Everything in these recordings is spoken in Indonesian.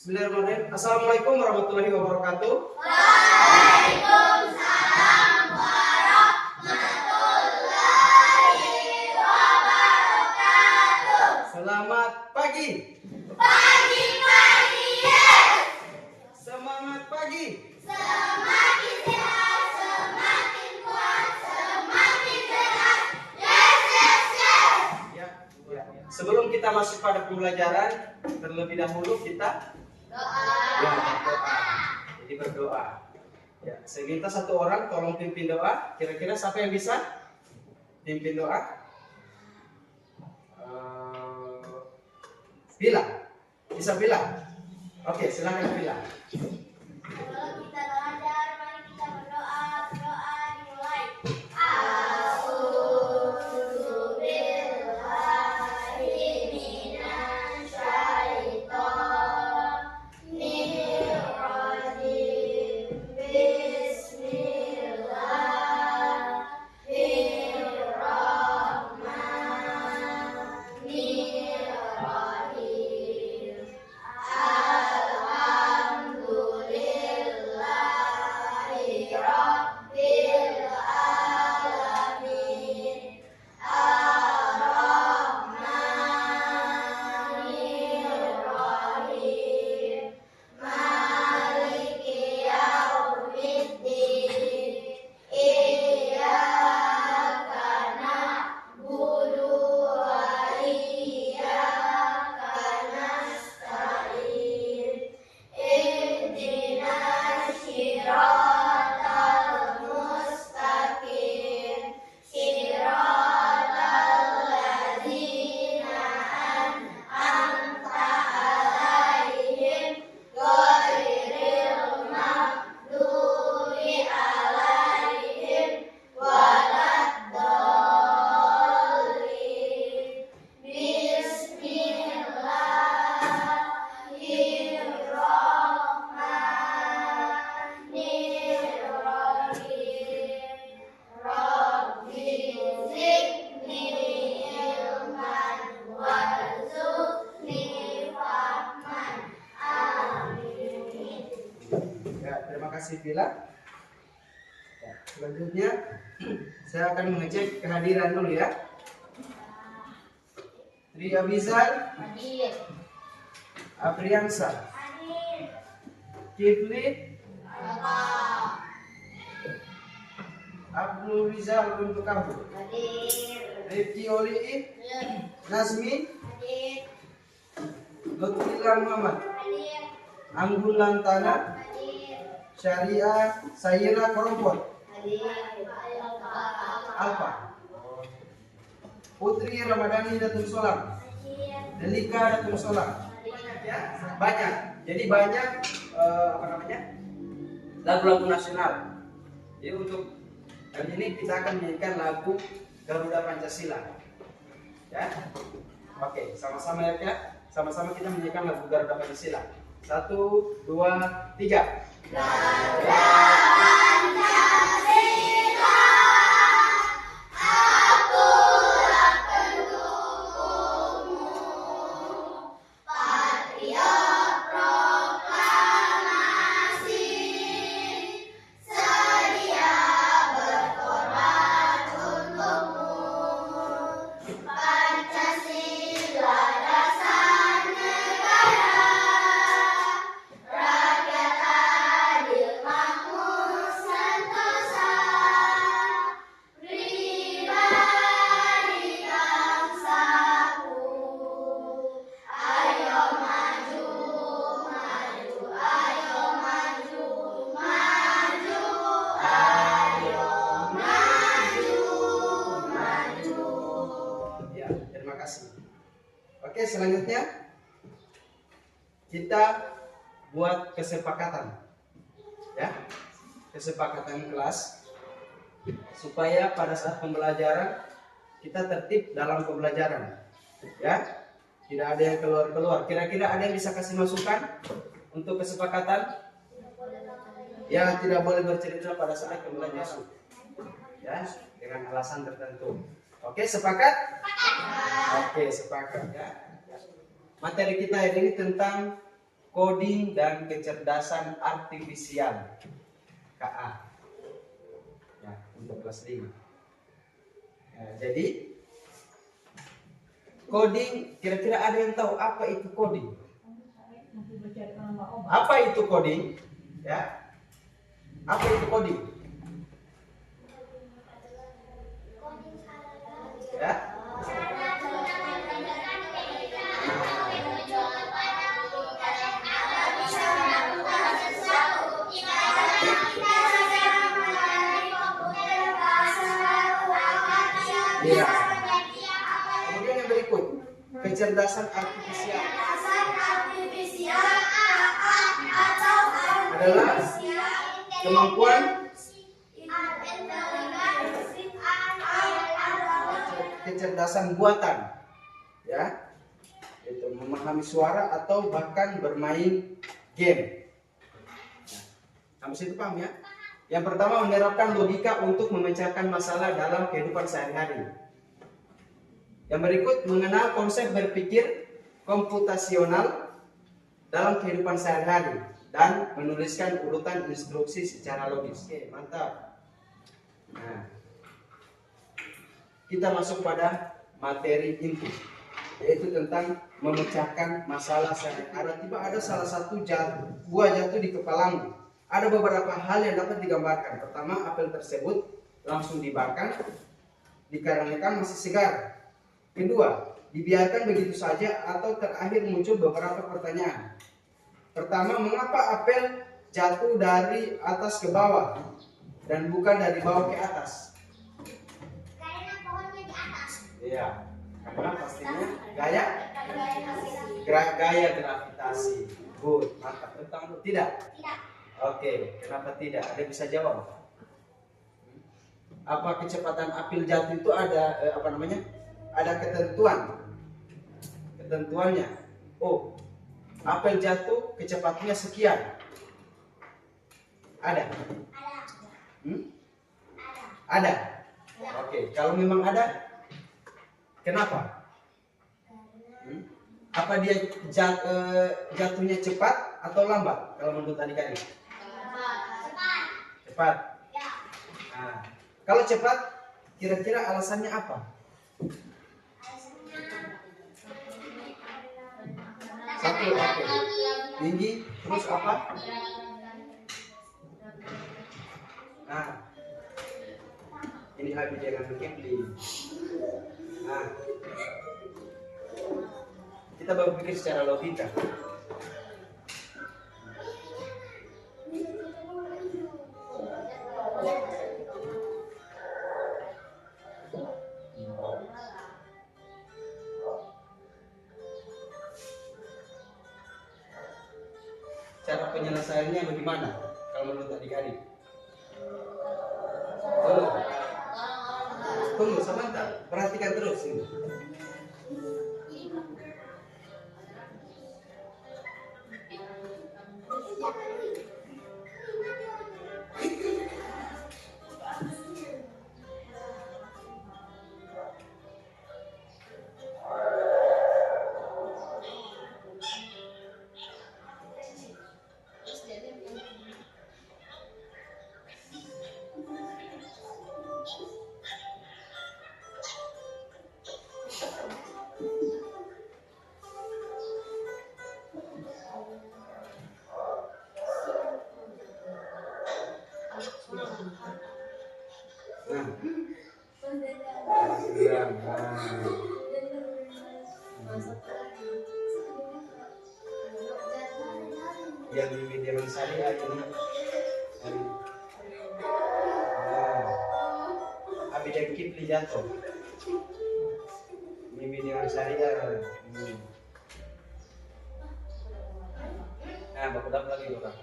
Bismillahirrahmanirrahim. Assalamualaikum warahmatullahi wabarakatuh. Waalaikumsalam warahmatullahi wabarakatuh. Selamat pagi. Pagi-pagi, yes. Semangat pagi. Semakin sehat, semakin kuat, semakin cerdas. Yes, yes, yes. Ya. Sebelum kita masuk pada pembelajaran, terlebih dahulu kita berdoa. Jadi berdoa. Ya, saya minta satu orang tolong pimpin doa. Kira-kira siapa yang bisa pimpin doa? Bila, bisa bilang. Oke, silakan bilang. Kalau kita belajar, mari kita berdoa. Berdoa dimulai. A'udzubillahi minasyaitonir rajim. Bismillahirrahmanirrahim. Alhamdulillahi Rabbil Alamin. Ar-Rahmanir-Rahim. Maliki yaumiddin. Iyyaka na'budu wa iyyaka nasta'in. Ihdinas siratal mustaqim. Siratal ladzina an'amta 'alaihim ghairil maghdubi 'alaihim waladdallin. Bismillahirrahmanirrahim. Rabbi zidni ilman warzuqni fahman. Amin. Ya, terima kasih Bila. Ya, selanjutnya saya akan mengecek kehadiran dulu ya. Tri Abizar, Hadir. Apriansa, Hadir. Kifli, Bapak. Abdul Rizal untuk kamu, Hadir. Rifki Oli, Nazmi, Hadir. Lutfillah Muhammad, Hadir. Anggun Lantana, Hadir. Syariah Sayira Korompot, Hadir. Alfa, Putri Ramadhani Datum Solam, Hadir. Delika Datum Solam. Banyak ya, banyak. Jadi banyak lagu-lagu nasional. Jadi untuk kali ini kita akan menyanyikan lagu Garuda Pancasila. Ya, oke, sama-sama ya, sama-sama kita menyanyikan lagu Garuda Pancasila. 1, 2, 3. Garuda Pancasila, akulah pendukungmu. Patriot proklamasi, sedia berkorban untukmu. Pancasila dasar negara, rakyat adil makmur sentosa, pribadi bangsaku. Ayo maju, maju, ayo maju, maju, ayo maju, maju. Ya, terima kasih. Oke, selanjutnya kita buat kesepakatan. Ya. Kesepakatan kelas supaya pada saat pembelajaran kita tertib dalam pembelajaran. Ya. Tidak ada yang keluar-keluar. Kira-kira ada yang bisa kasih masukan untuk kesepakatan? Ya, tidak boleh bercerita pada saat pembelajaran. Ya, dengan alasan tertentu. Oke, sepakat? Oke, sepakat ya. Materi kita hari ini tentang Coding dan kecerdasan artifisial KA. Ya, untuk kelas 5. Ya, jadi coding, kira-kira ada yang tahu apa itu coding? Apa itu coding? Ya. Apa itu coding? Ya. Iya. Kemudian yang berikut, kecerdasan artifisial adalah kemampuan kecerdasan buatan, ya, itu memahami suara atau bahkan bermain game. Sampai situ paham ya? Yang pertama, menerapkan logika untuk memecahkan masalah dalam kehidupan sehari-hari. Yang berikut, mengenal konsep berpikir komputasional dalam kehidupan sehari-hari dan menuliskan urutan instruksi secara logis. Oke, mantap. Nah, kita masuk pada materi inti, yaitu tentang memecahkan masalah sehari-hari. Tiba ada salah satu buah jatuh di kepalamu. Ada beberapa hal yang dapat digambarkan. Pertama, apel tersebut langsung dibakar dikarenakan masih segar. Kedua, dibiarkan begitu saja, atau terakhir muncul beberapa pertanyaan. Pertama, mengapa apel jatuh dari atas ke bawah dan bukan dari bawah ke atas? Karena pohonnya di atas. Iya, karena pastinya gaya gravitasi. Good, mantap. Betul tidak? Tidak. Oke, kenapa tidak? Ada bisa jawab? Apa kecepatan apel jatuh itu ada Ada ketentuannya. Oh, apel jatuh kecepatannya sekian. Ada? Hmm? Ada. Oke, kalau memang ada, kenapa? Apa dia jatuhnya cepat atau lambat? Kalau menurut adik-adik? Cepat. Nah, kalau cepat, kira-kira alasannya apa? Satu, oke. Tinggi, terus apa? Nah, ini habis jangan berkepling. Nah, kita berpikir secara logika. Cara penyelesaiannya bagaimana? Kalau menurut adik-adik? Tunggu sebentar, perhatikan terus ini. Yang di media syariah ini Abi dan Kipli jatuh di media syariah. Nah, baku dapat lagi orang.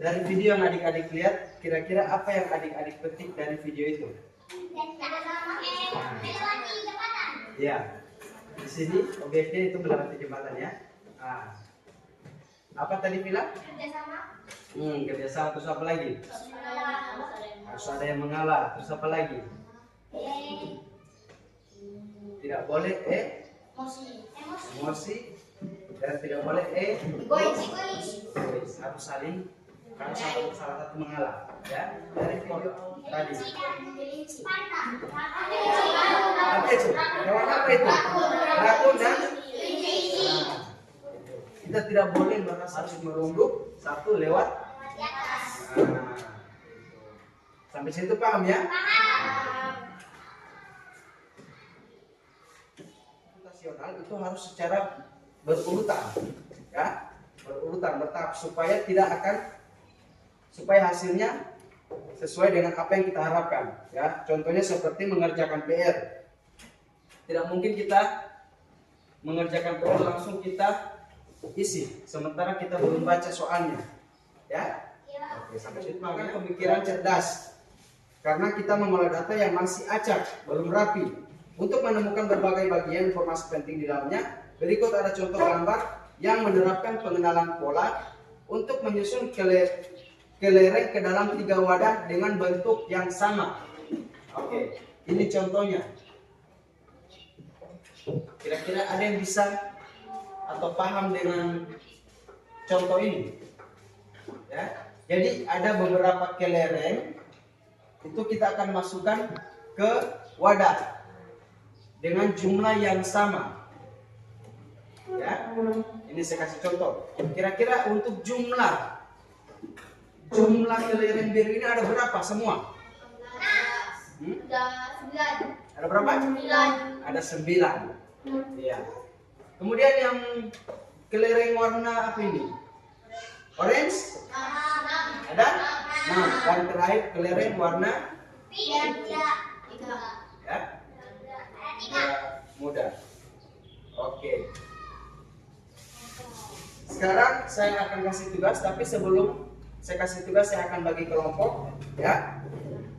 dari video yang adik-adik lihat, kira-kira apa yang adik-adik petik dari video itu? Ya, di sini objeknya itu melewati jembatan ya. Nah, apa tadi bilang? Kerjasama. Terus apa lagi? Harus ada yang mengalah. Terus apa lagi? Tidak boleh emosi dan tidak boleh egois. Harus saling, karena salah satu mengalah ya. Dari video tadi. Apa itu? Hewan apa itu? Rakun dan kita tidak boleh merasa merunduk satu lewat. Sampai situ paham ya? Nasional itu harus secara berurutan, ya, bertahap supaya hasilnya sesuai dengan apa yang kita harapkan, ya. Contohnya seperti mengerjakan PR. Tidak mungkin kita mengerjakan PR langsung kita isi, sementara kita belum baca soalnya, ya. Oke, sampai situ maka pemikiran cerdas. Karena kita mengolah data yang masih acak, belum rapi. Untuk menemukan berbagai bagian informasi penting di dalamnya, berikut ada contoh gambar yang menerapkan pengenalan pola untuk menyusun kelereng ke dalam 3 wadah dengan bentuk yang sama. Oke, ini contohnya. Kira-kira ada yang bisa atau paham dengan contoh ini? Ya, jadi ada beberapa kelereng. Itu kita akan masukkan ke wadah dengan jumlah yang sama. Ya, ini saya kasih contoh. Kira-kira untuk jumlah kelereng biru ini ada berapa semua? Ada berapa? 9. Ada 9. Iya. Kemudian yang kelereng warna apa ini? Orange? Ada? Nah, dan terakhir kelereng warna ya, muda. Oke. Sekarang saya akan kasih tugas, tapi sebelum saya kasih tugas saya akan bagi kelompok, ya.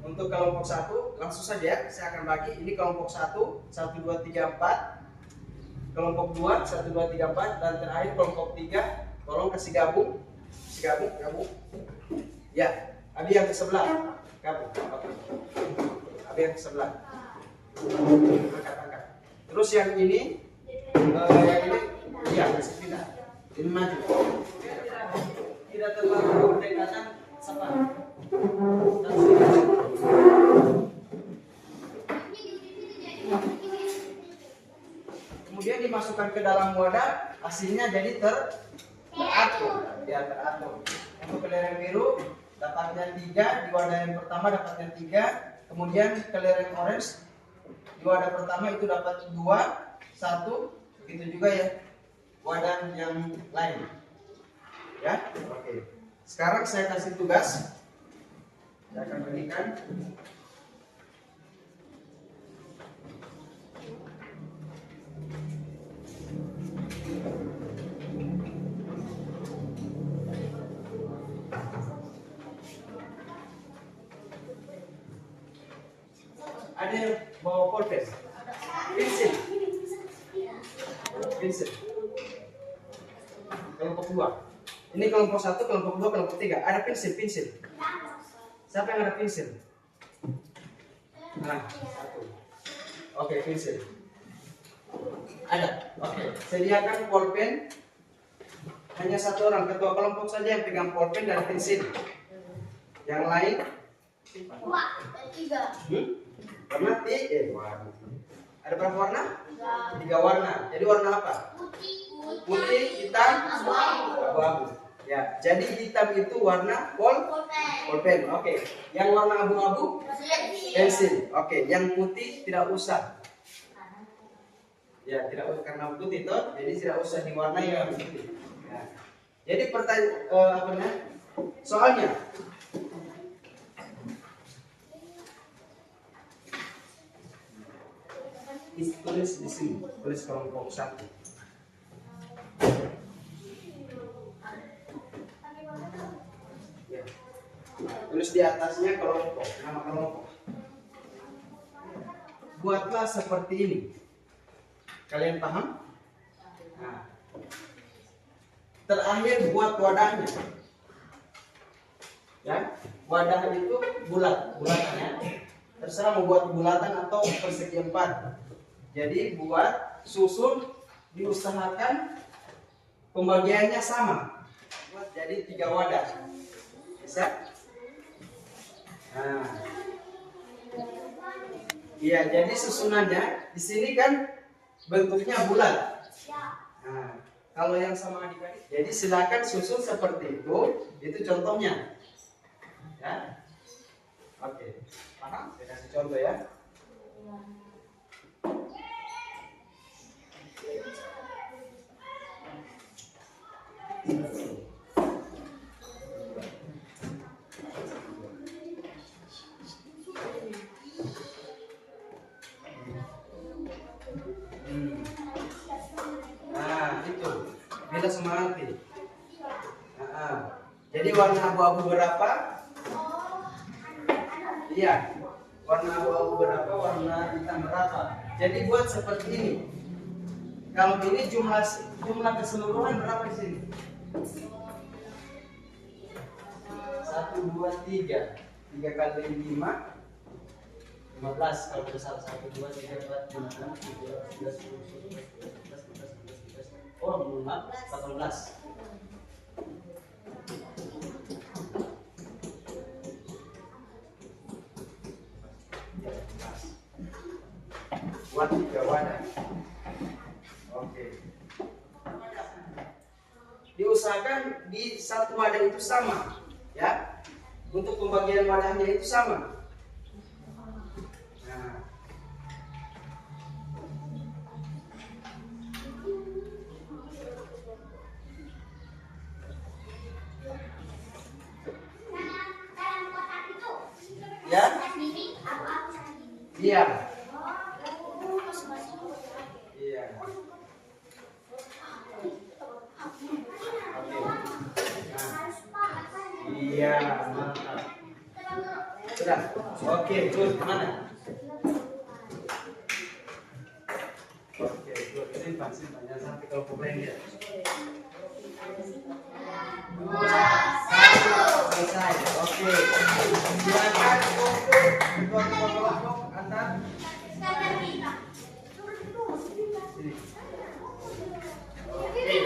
Untuk kelompok 1 langsung saja saya akan bagi. Ini kelompok 1, 1 2 3 4. Kelompok 2, 1 2 3 4 dan terakhir kelompok 3. Tolong kasih gabung. Gabung. Ya. Abi yang ke sebelah, gabung. Oke. Abi yang ke sebelah. Angkat. Terus yang ini, iya masih pindah. Ini maju. Tidak terlalu berdekatan sama. Kemudian dimasukkan ke dalam wadah, hasilnya jadi teratur. Ya, teratur. Untuk kelereng biru dapatnya 3, di wadah yang pertama dapatnya 3, kemudian kelereng orange di wadah pertama itu dapat 2, 1, begitu juga ya wadah yang lain. Ya, oke. Sekarang saya kasih tugas, saya akan berikan. Ada yang bawa pulpen? Pensil. Kelompok 2. Ini kelompok 1, kelompok 2, kelompok 3. Ada pensil. Siapa yang ada pensil? Nah, 1. Oke, pensil. Ada. Oke. Sediakan pulpen. Hanya 1 orang, ketua kelompok saja yang pegang pulpen dan pensil. Yang lain? 3. Warna warna. Ada berapa warna? 3 warna. Jadi warna apa? Putih, hitam, abu-abu. Ya, jadi hitam itu warna pulpen. Oke. Yang warna abu-abu? Pensil. Oke. Yang putih tidak usah. Ya, tidak usah karena putih toh, jadi tidak usah diwarnai yang putih. Ya. Jadi soalnya tulis di sini, tulis kelompok 1. Ya. tulis di atasnya kelompok, nama kelompok. Buatlah seperti ini. Kalian paham? Nah. Terakhir buat wadahnya. Ya, wadah itu bulatannya. Terserah mau buat bulatan atau persegi 4. Jadi buat susun, diusahakan pembagiannya sama. Buat jadi 3 wadah. Bisa? Nah. Iya, jadi susunannya di sini kan bentuknya bulat. Nah, kalau yang sama adik-adik, jadi silakan susun seperti itu contohnya. Ya, oke, paham? Saya kasih contoh ya. Nah, itu bila semangati. Nah, jadi warna abu-abu berapa? Iya, warna abu-abu berapa, warna hitam berapa. Jadi buat seperti ini. Kalau ini jumlah keseluruhan berapa di sini? 1, 2, 3. 3 kali 5, 15. Kalau besar 1, 2, 3, 4, 5, 6, 7, 11, 12, 13, 14, 15. Oh, 14. Buat 3 wadah. Oke. Diusahakan di satu wadah itu sama, ya. Untuk pembagian wadahnya itu sama. Nah. Ya? Iya. Iya. Iya, mantap. Sudah. Oke, good. Mana? Oke, good. Simpan. Jangan sampai kalau problem dia. 2, 1, selesai. Oke. Silakan untuk kelompok antar. Sini. Oke.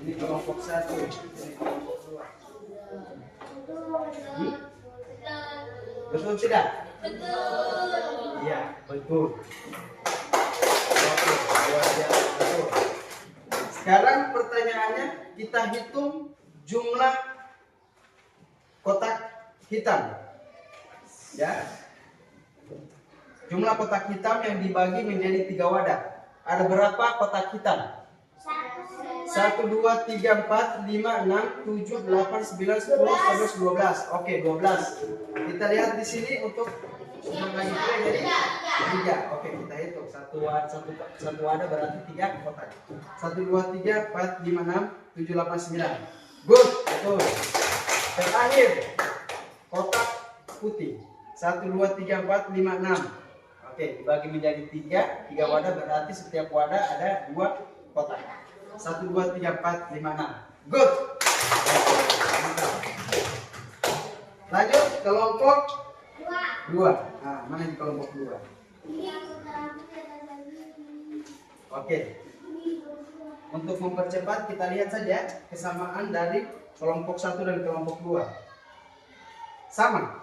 Ini kelompok 1. Ini kelompok 2. Betul tidak? Betul. Iya, betul. Oke, betul. Sekarang pertanyaannya, kita hitung jumlah kotak hitam. Ya. Jumlah kotak hitam yang dibagi menjadi 3 wadah. Ada berapa kotak hitam? 1, 2, 3, 4, 5, 6, 7, 8, 9, 10, 11, 12. Oke, 12. Kita lihat di sini untuk membagi jadi 3. Oke, kita hitung. Satu wadah berarti 3 kotak. 1, 2, 3, 4, 5, 6, 7, 8, 9. Good, betul. Terakhir, kotak putih. 1, 2, 3, 4, 5, 6. Oke, dibagi menjadi 3 wadah berarti setiap wadah ada 2 kotak. 1, 2, 3, 4, 5, 6. Good. Lanjut kelompok 2. Nah, mana di kelompok 2? Oke. Untuk mempercepat kita lihat saja kesamaan dari kelompok 1 dan kelompok 2. Sama.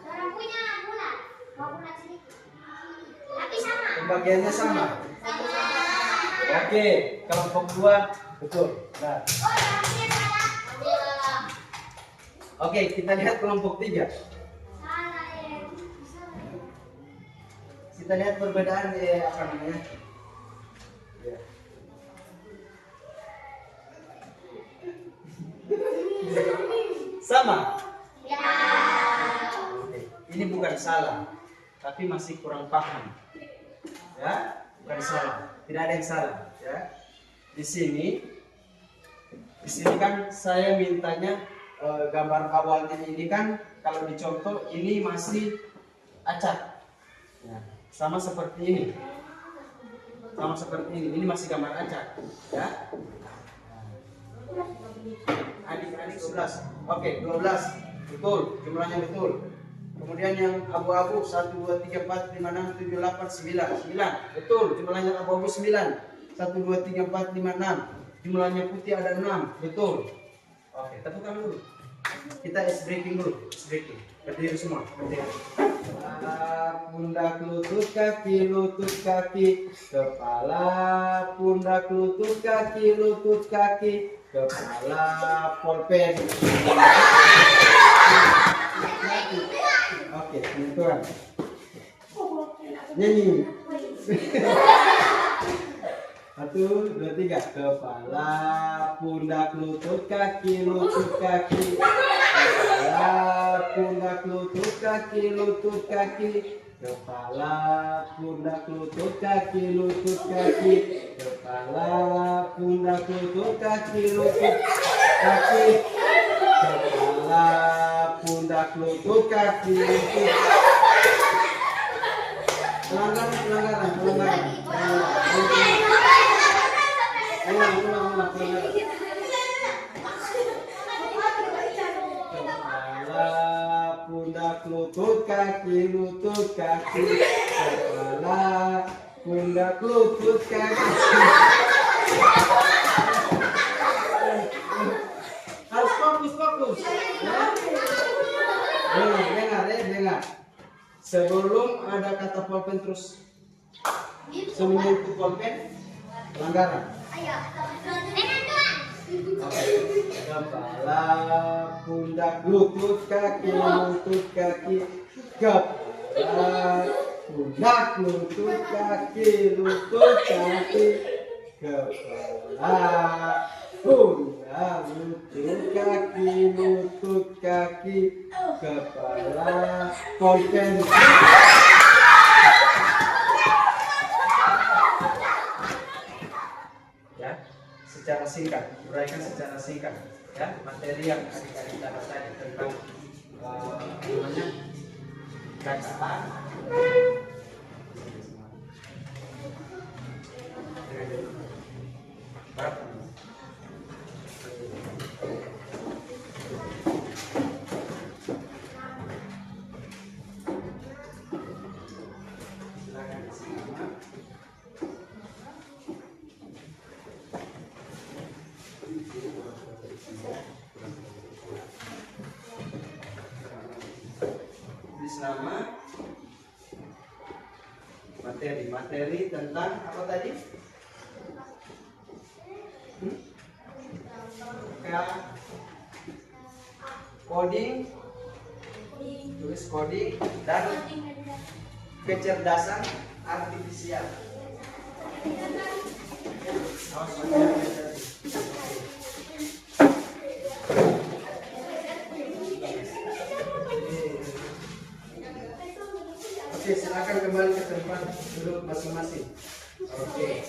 Orang punya bulat, mau bulat sedikit. Tapi sama. Pembagiannya sama. Oke, kelompok 2 betul. Nah. Oke, kita lihat kelompok 3. Kita lihat perbedaan apa namanya? Ya. Sama. Ya. Oke. Ini bukan salah, tapi masih kurang paham. Ya, bukan salah. Tidak ada yang salah. Ya. Di sini Di sini kan saya mintanya gambar awal ini kan kalau dicontoh ini masih acak. Ya, sama seperti ini. Sama seperti ini masih gambar acak. Ya. Adik-adik 12. Oke, 12. Betul, jumlahnya betul. Kemudian yang abu-abu 1, 2, 3, 4, 5, 6, 7, 8, 9. 9. Betul, jumlahnya abu-abu 9. 1, 2, 3, 4, 5, 6. Jumlahnya putih ada 6. Betul. Oke, tepukan dulu. Kita ice breaking dulu. Ice breaking. Berdiri semua. Berdiri. Pundak, lutut, kaki, kepala, pundak, lutut, kaki, kepala, polpen. Oke, tentuan. Nyanyi. 1, 2, 3. Kepala, pundak, lutut, kaki, kepala, pundak, lutut, kaki, kepala, pundak, lutut, kaki, kepala, pundak, lutut, kaki, kepala, pundak, lutut, kaki, pelanggaran. Ulang. Kepala, pundak, lutut, kaki, kepala, pundak, lutut, kaki. Harus fokus. Ya? Dengar. Sebelum ada kata pulpen terus menyentuh pulpen, pelanggaran. Kepala, pundak, lutut, kaki, kepala, pundak, lutut, kaki, kepala, pundak, lutut, kaki, kepala, polpen. Ya, secara singkat, uraikan secara singkat ya materi yang adik-adik dapat tadi tentang namanya bacaan. Nama materi tentang apa tadi? Coding, tulis coding dan kecerdasan artifisial. Oke, silakan kembali ke tempat duduk masing-masing. Oke.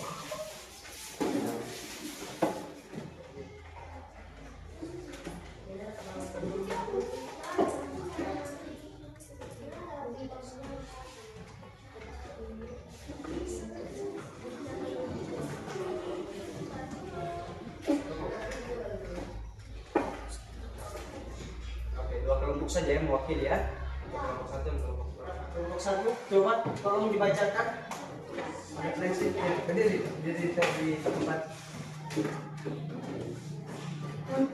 Oke, 2 kelompok saja yang mewakili ya. Kelompok 1 dan kelompok 2. Kelompok 1, coba tolong dibacakan. Berdiri di tempat. Dengan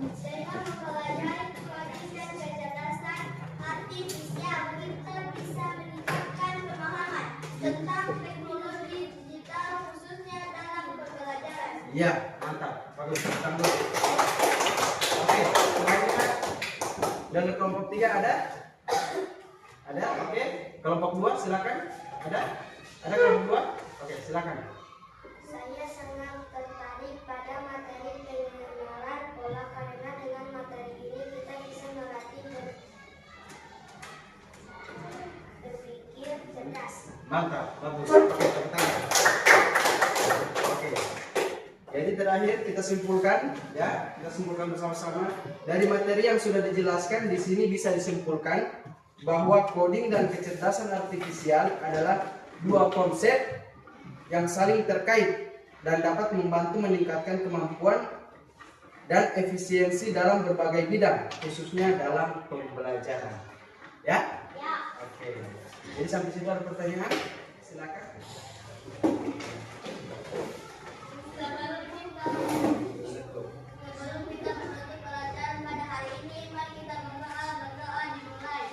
mempelajari coding dan kecerdasan artifisial, kita bisa meningkatkan pemahaman tentang teknologi digital khususnya dalam pembelajaran. Iya, mantap. Bagus. Oke, selanjutnya dari kelompok 3 ada? Ada? Oke. Kelompok 2 silakan. Ada? Ada kelompok 2? Oke, silakan. Saya sangat tertarik pada materi pengenalan pola karena dengan materi ini kita bisa melatih berpikir cerdas. Mantap, bagus. Oke, tepuk tangan. Oke. Jadi terakhir kita simpulkan, ya, kita simpulkan bersama-sama dari materi yang sudah dijelaskan di sini bisa disimpulkan bahwa coding dan kecerdasan artifisial adalah dua konsep yang saling terkait dan dapat membantu meningkatkan kemampuan dan efisiensi dalam berbagai bidang, khususnya dalam pembelajaran. Ya? Ya. Oke. Jadi sampai situ ada pertanyaan? Silakan. Sebelum kita menutup pelajaran pada hari ini, mari kita berdoa dimulai.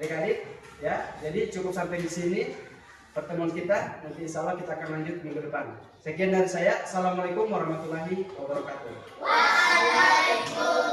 Adik-adik, ya, jadi cukup sampai di sini pertemuan kita. Nanti insya Allah kita akan lanjut minggu depan. Sekian dari saya. Assalamualaikum warahmatullahi wabarakatuh. Waalaikumsalam.